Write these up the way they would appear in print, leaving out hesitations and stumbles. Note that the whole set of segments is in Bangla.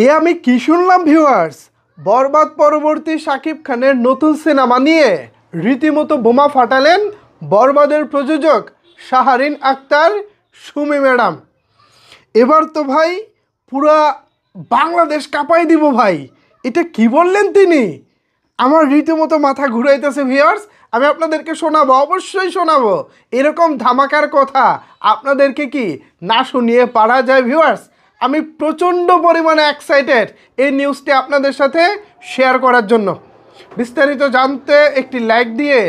আমি কি শুনলাম ভিউয়ার্স, বরবাদ পরবর্তী শাকিব খানের নতুন সিনেমা নিয়ে রীতিমতো বোমা ফাটালেন বরবাদের প্রযোজক শাহরিন আক্তার সুমি ম্যাডাম। এবার তো ভাই পুরা বাংলাদেশ কাঁপাই দিব ভাই। এটা কি বললেন তিনি? আমার রীতিমতো মাথা ঘুরাইতেছে ভিউয়ার্স। আমি আপনাদেরকে শোনাবো, অবশ্যই শোনাবো। এরকম ধামাকার কথা আপনাদেরকে কি না শুনিয়ে পারা যায় ভিউয়ার্স? আমি প্রচণ্ড পরিমাণে এক্সাইটেড এই নিউজটি আপনাদের সাথে শেয়ার করার জন্য। বিস্তারিত জানতে একটি লাইক দিয়ে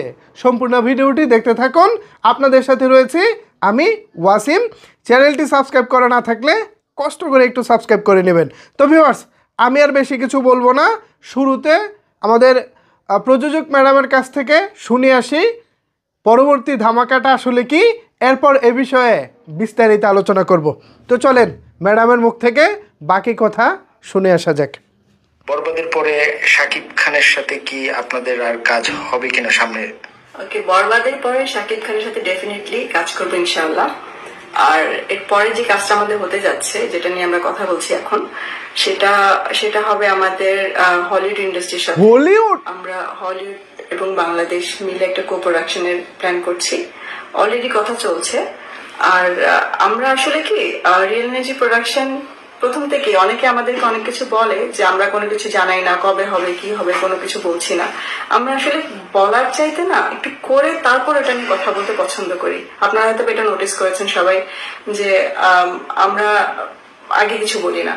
সম্পূর্ণ ভিডিওটি দেখতে থাকুন। আপনাদের সাথে রয়েছি আমি ওয়াসিম। চ্যানেলটি সাবস্ক্রাইব করা না থাকলে কষ্ট করে একটু সাবস্ক্রাইব করে নেবেন। তো ভিউয়ার্স, আমি আর বেশি কিছু বলবো না, শুরুতে আমাদের প্রযোজক ম্যাডামের কাছ থেকে শুনে আসি পরবর্তী ধামাকাটা আসলে কি, এরপর এ বিষয়ে বিস্তারিত আলোচনা করব। তো চলেন ম্যাডামের মুখ থেকে বাকি কথা শুনে আসা যাক। বরবাদের পরে শাকিব খানের সাথে কি আপনাদের আর কাজ হবে কিনা সামনে? ওকে, বরবাদের পরে শাকিব খানের সাথে ডেফিনেটলি কাজ করবো ইনশাআল্লাহ। আর এরপরে যে কাজটা আমাদের হতে যাচ্ছে, যেটা নিয়ে আমরা কথা বলছি এখন, সেটা হবে আমাদের হলিউড ইন্ডাস্ট্রির সাথে। হলিউড? আমরা হলিউড এবং বাংলাদেশ মিলে একটা কোপোরাকশনের প্ল্যান করছি। অলরেডি কথা চলছে। আর আমরা আসলে কি রিয়েল এনার্জি প্রোডাকশন প্রথম থেকে অনেকে আমাদেরকে অনেক কিছু বলে যে আমরা কোনো কিছু জানাই না, কবে হবে কি হবে কোনো কিছু বলছি না। আমরা আসলে বলার চাইতে না, একটু করে তারপর এটা নিয়ে কথা বলতে পছন্দ করি। আপনারা হয়তো এটা নোটিস করেছেন সবাই যে আমরা আগে কিছু বলি না।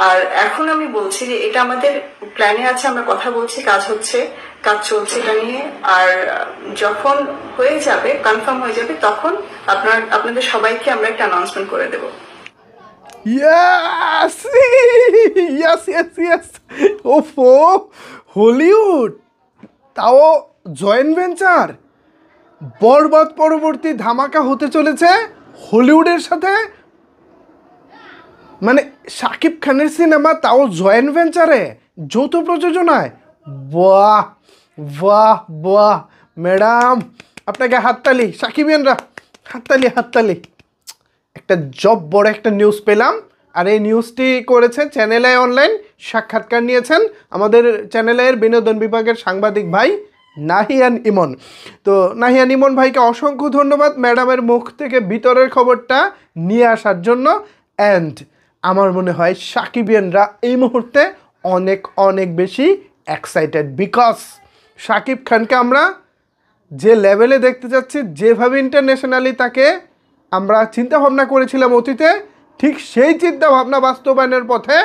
আর এখন আমি বলছি যে এটা আমাদের প্ল্যানে আছে, আমরা কথা বলছি, কাজ হচ্ছে, কাজ চলছে এটা নিয়ে। আর যখন হয়ে যাবে, কনফার্ম হয়ে যাবে, তখন আপনাদের সবাইকে আমরা একটা অ্যানাউন্সমেন্ট করে দেবো। Yes! Yes! ওফো, হলিউড, তাও জয়েন্ট ভেঞ্চার। বরবাদ পরবর্তী ধামাকা হতে চলেছে হলিউডের সাথে, মানে শাকিব খানের সিনেমা, তাও জয়েন্ট ভেঞ্চারে, যৌথ প্রযোজনায়। বাহ বাহ বাহ ম্যাডাম, আপনাকে হাততালি, শাকিবিয়ানরা হাততালি। একটা বড় একটা নিউজ পেলাম। আর এই নিউজটি করেছে চ্যানেল আই অনলাইন, সাক্ষাৎকার নিয়েছেন আমাদের চ্যানেল আইয়ের বিনোদন বিভাগের সাংবাদিক ভাই নাহিয়ান ইমন। তো নাহিয়ান ইমন ভাইকে অসংখ্য ধন্যবাদ ম্যাডামের মুখ থেকে ভিতরের খবরটা নিয়ে আসার জন্য। অ্যান্ড আমার মনে হয় সাকিবিয়ানরা এই মুহূর্তে অনেক বেশি এক্সাইটেড, বিকজ শাকিব খানকে আমরা যে লেভেলে দেখতে যাচ্ছি, যেভাবে ইন্টারন্যাশনালি তাকে আমরা চিন্তাভাবনা করেছিলাম অতীতে, ঠিক সেই চিন্তাভাবনা বাস্তবায়নের পথে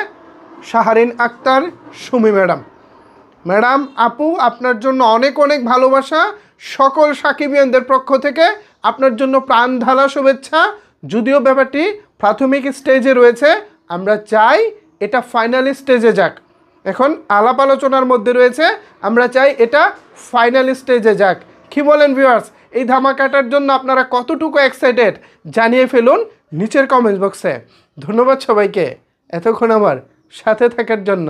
শাহরিন আক্তার সুমি ম্যাডাম আপু, আপনার জন্য অনেক ভালোবাসা। সকল সাকিবিয়ানদের পক্ষ থেকে আপনার জন্য প্রাণ ঢালা শুভেচ্ছা। যদিও ব্যাপারটি প্রাথমিক স্টেজে রয়েছে, আমরা চাই এটা ফাইনাল স্টেজে যাক। এখন আলাপ আলোচনার মধ্যে রয়েছে, আমরা চাই এটা ফাইনাল স্টেজে যাক। কি বলেন ভিউয়ার্স? এই ধামাকাটার জন্য আপনারা কতটুকু এক্সাইটেড জানিয়ে ফেলুন নিচের কমেন্ট বক্সে। ধন্যবাদ সবাইকে এতক্ষণ আমার সাথে থাকার জন্য।